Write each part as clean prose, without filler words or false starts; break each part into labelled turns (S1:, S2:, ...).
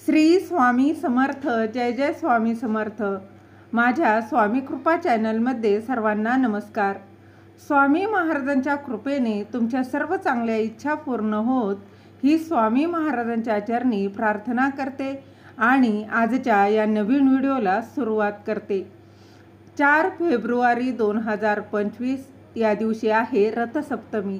S1: श्री स्वामी समर्थ. जय जय स्वामी समर्थ. माझ्या स्वामी कृपा चॅनलमध्ये सर्वांना नमस्कार. स्वामी महाराजांच्या कृपेने तुमच्या सर्व चांगल्या इच्छा पूर्ण होत ही स्वामी महाराजांच्या चरणी प्रार्थना करते आणि आजच्या या नवीन व्हिडिओला सुरुवात करते. 4 फेब्रुवारी 2025 या दिवशी आहे रथसप्तमी.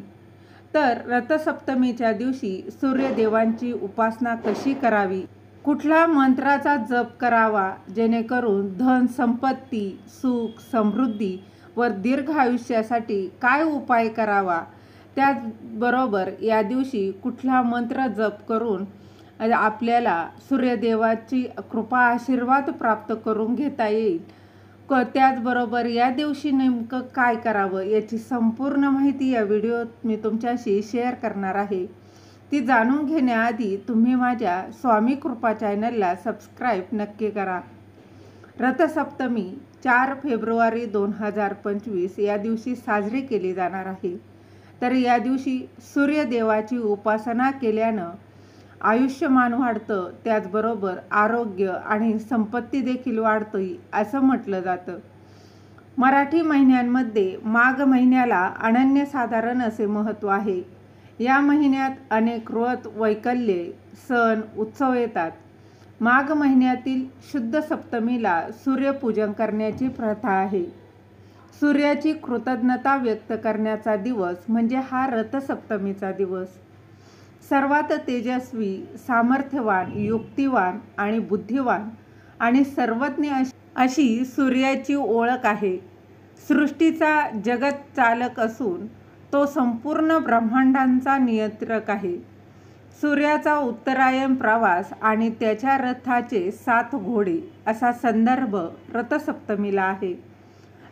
S1: तर रथसप्तमीच्या दिवशी सूर्यदेवांची उपासना कशी करावी, कुठला मंत्राचा जप करावा जेणेकरून धन संपत्ती, सुख, समृद्धी व दीर्घ आयुष्यासाठी काय उपाय करावा, त्याचबरोबर या दिवशी कुठला मंत्र जप करून आपल्याला सूर्यदेवाची कृपा आशीर्वाद प्राप्त करून घेता येईल, त्याचबरोबर या दिवशी नेमकं काय करावं याची संपूर्ण माहिती या व्हिडिओत मी तुमच्याशी शेअर करणार आहे. ती जाणून घेण्याआधी तुम्ही माझ्या स्वामी कृपा चॅनलला सबस्क्राईब नक्की करा. रथसप्तमी 4 फेब्रुवारी 2025 या दिवशी साजरी केली जाणार आहे. तर या दिवशी सूर्यदेवाची उपासना केल्यानं आयुष्यमान वाढतं, त्याचबरोबर आरोग्य आणि संपत्ती देखील वाढते असं म्हटलं जातं. मराठी महिन्यांमध्ये माघ महिन्याला अनन्यसाधारण असे महत्त्व आहे. या महिन्यात अनेक व्रत, वैकल्ये, सण, उत्सव येतात. माघ महिन्यातील शुद्ध सप्तमीला सूर्यपूजन करण्याची प्रथा आहे. सूर्याची कृतज्ञता व्यक्त करण्याचा दिवस म्हणजे हा रथसप्तमीचा दिवस. सर्वात तेजस्वी, सामर्थ्यवान, युक्तिवान आणि बुद्धिवान आणि सर्वज्ञ अशी सूर्याची ओळख आहे. सृष्टीचा जगत चालक असून तो संपूर्ण ब्रह्मांडांचा नियंत्रक आहे. सूर्याचा उत्तरायण प्रवास आणि त्याच्या रथाचे 7 घोडे असा संदर्भ रथसप्तमीला आहे.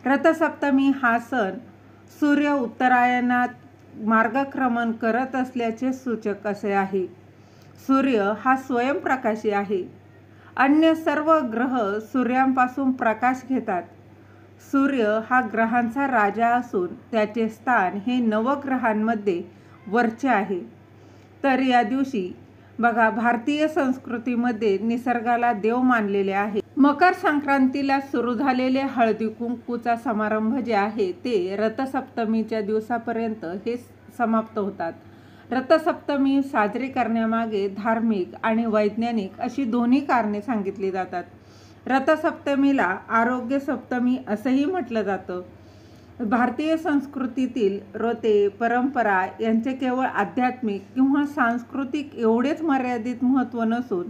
S1: रथसप्तमी हा सण सूर्य उत्तरायणात मार्गक्रमण करत असल्याचे सूचक असे आहे. सूर्य हा स्वयंप्रकाशी आहे. अन्य सर्व ग्रह सूर्यापासून प्रकाश घेतात. सूर्य हा ग्रहांचा राजा असून त्याचे स्थान हे नवग्रहांमध्ये वरचे आहे. तर या दिवशी बघा, भारतीय संस्कृतीमध्ये निसर्गाला देव मानलेले आहे. मकर संक्रांतीला सुरू झालेले हळदी कुंकूचा समारंभ जे आहे ते रथसप्तमीच्या दिवसापर्यंत हे समाप्त होतात. रथसप्तमी साजरी करण्यामागे धार्मिक आणि वैज्ञानिक अशी दोन्ही कारणे सांगितली जातात. रथसप्तमीला आरोग्य सप्तमी असंही म्हटलं जातं. भारतीय संस्कृतीतील व्रते, परंपरा यांचे केवळ आध्यात्मिक किंवा सांस्कृतिक एवढेच मर्यादित महत्त्व नसून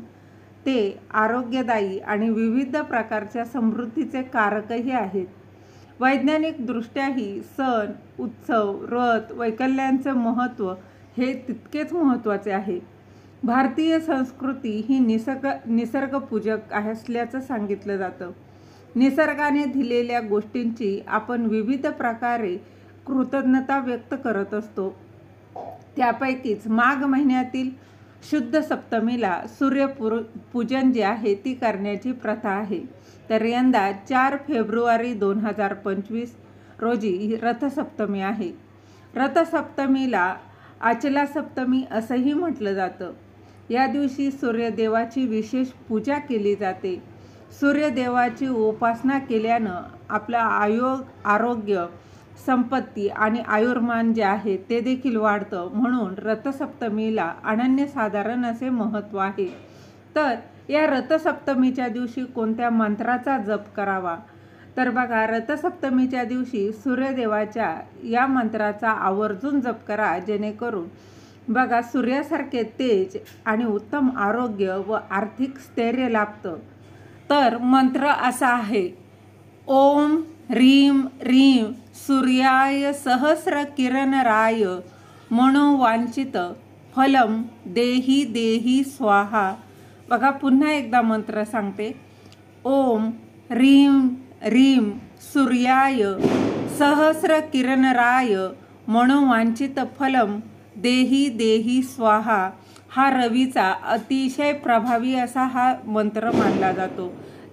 S1: ते आरोग्यदायी आणि विविध प्रकारच्या समृद्धीचे कारकही आहेत. वैज्ञानिकदृष्ट्याही सण, उत्सव, व्रत, वैकल्यांचे महत्त्व हे तितकेच महत्त्वाचे आहे. भारतीय संस्कृती ही निसर्गपूजक असल्याचं सांगितलं जातं. निसर्गाने दिलेल्या गोष्टींची आपण विविध प्रकारे कृतज्ञता व्यक्त करत असतो. त्यापैकीच माघ महिन्यातील शुद्ध सप्तमीला सूर्यपूजन जे आहे ती करण्याची प्रथा आहे. तर यंदा 4 फेब्रुवारी 2025 रोजी रथसप्तमी आहे. रथसप्तमीला आचला सप्तमी असंही म्हटलं जातं. या दिवशी सूर्यदेवाची विशेष पूजा केली जाते. सूर्यदेवाची उपासना केल्यानं आपलं आरोग्य, संपत्ती आणि आयुर्मान जे आहे ते देखील वाढतं. म्हणून रथसप्तमीला अनन्यसाधारण असे महत्त्व आहे. तर या रथसप्तमीच्या दिवशी कोणत्या मंत्राचा जप करावा, तर बघा, रथसप्तमीच्या दिवशी सूर्यदेवाच्या या मंत्राचा आवर्जून जप करा जेणेकरून बघा सूर्यासारखे तेज आणि उत्तम आरोग्य व आर्थिक स्थैर्य लाभतं. तर मंत्र असा आहे: ओम ह्रीं ह्रीं सूर्याय सहस्र किरणराय मनोवांछित फलम देहि देहि स्वाहा. बघा, पुन्हा एकदा मंत्र सांगते: ओम ह्रीं ह्रीं सूर्याय सहस्र किरणराय मनोवांछित फलम देहि देहि स्वाहा. हा रवीचा अतिशय प्रभावी असा हा मंत्र मानला जातो.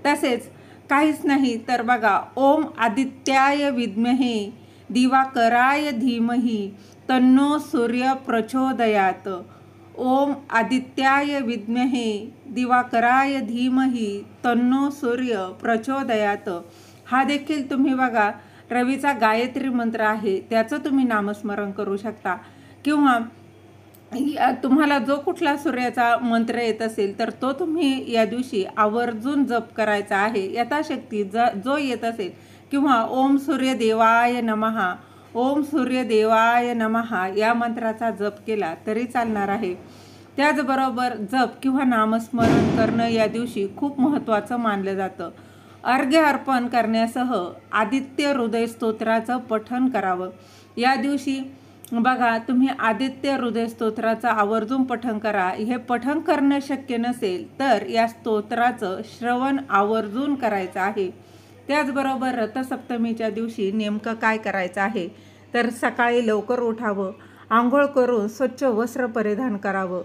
S1: तसेच काहीच नाही तर बघा, ओम आदित्याय विद्महे दिवाकराय धीमहि तन्नो सूर्य प्रचोदयात. ओम आदित्याय विद्महे दिवाकराय धीमहि तन्नो सूर्य प्रचोदयात. हा देखील तुम्ही बघा रवीचा गायत्री मंत्र आहे, त्याचं तुम्ही नामस्मरण करू शकता. किंवा तुम्हाला जो कुठला सूर्याचा मंत्र येत असेल तर तो तुम्ही या दिवशी आवर्जून जप करायचा आहे. यथाशक्ती जो येत असेल. किंवा ओम सूर्यदेवाय नमः, ओम सूर्यदेवाय नमः या मंत्राचा जप केला तरी चालणार आहे. त्याचबरोबर जप किंवा नामस्मरण करणं या दिवशी खूप महत्त्वाचं मानलं जातं. अर्घ्य अर्पण करण्यासह आदित्य हृदय स्तोत्राचं पठण करावं. या दिवशी बघा तुम्ही आदित्य हृदय स्तोत्राचं आवर्जून पठण करा. हे पठण करणं शक्य नसेल तर या स्तोत्राचं श्रवण आवर्जून करायचं आहे. त्याचबरोबर रथसप्तमीच्या दिवशी नेमकं काय करायचं आहे तर सकाळी लवकर उठावं, आंघोळ करून स्वच्छ वस्त्र परिधान करावं.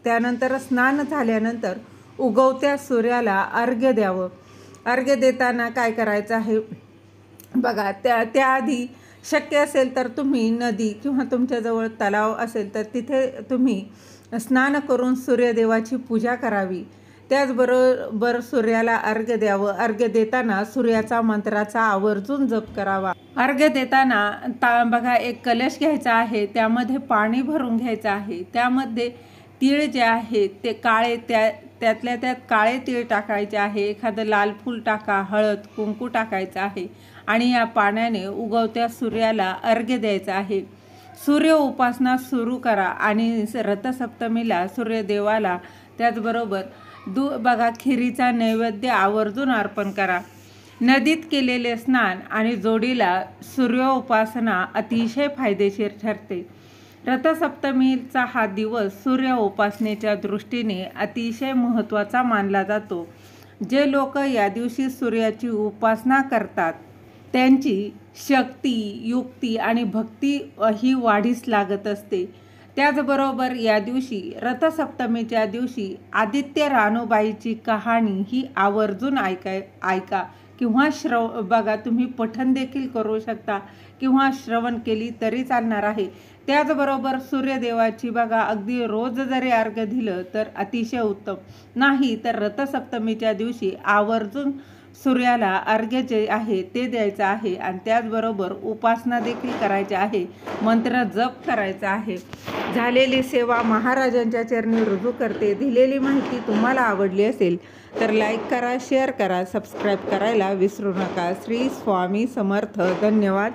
S1: त्यानंतर स्नान झाल्यानंतर उगवत्या सूर्याला अर्घ्य द्यावं. अर्घ्य देताना काय करायचं आहे बघा, त्याआधी शक्य असेल तर तुम्ही नदी किंवा तुमच्याजवळ तलाव असेल तर तिथे तुम्ही स्नान करून सूर्यदेवाची पूजा करावी. त्याचबरोबर सूर्याला अर्घ्य द्यावं. अर्घ्य देताना सूर्याचा मंत्राचा आवर्जून जप करावा. अर्घ्य देताना बघा एक कलश घ्यायचा आहे, त्यामध्ये पाणी भरून घ्यायचं आहे. त्यामध्ये तीळ जे आहे ते काळे त्यातल्या त्यात काळे तीळ टाकायचे आहे. एखादं लाल फूल टाका, हळद कुंकू टाकायचं आहे आणि या पाण्याने उगवत्या सूर्याला अर्घ्य द्यायचं आहे. सूर्य उपासना सुरू करा आणि रथसप्तमीला सूर्यदेवाला त्याचबरोबर बघा खिरीचा नैवेद्य आवर्जून अर्पण करा. नदीत केलेले स्नान आणि जोडीला सूर्य उपासना अतिशय फायदेशीर ठरते. रथसप्तमीचा हा दिवस सूर्य उपासनेच्या दृष्टीने अतिशय महत्त्वाचा मानला जातो. जे लोक या दिवशी सूर्याची उपासना करतात त्यांची शक्ती, युक्ती आणि भक्ती ही वाढीस लागत असते. त्याचबरोबर या दिवशी रथसप्तमीच्या दिवशी आदित्य रानूबाईची कहाणी ही आवर्जून ऐका किंवा बघा तुम्ही पठण देखील करू शकता किंवा श्रवण केली तरी चालणार आहे. त्याचबरोबर सूर्यदेवाची बघा अगदी रोज जरी अर्घ्य दिलं तर अतिशय उत्तम. नाही तर रथसप्तमीच्या दिवशी आवर्जून सूर्याला अर्घ्य जे आहे ते द्यायचं आहे आणि त्याचबरोबर उपासना देखील करायची आहे, मंत्र जप करायचा आहे. झालेली सेवा महाराजांच्या चरणी रुजू करते. दिलेली माहिती तुम्हाला आवडली असेल तर लाईक करा, शेअर करा, सबस्क्राईब करायला विसरू नका. श्री स्वामी समर्थ. धन्यवाद.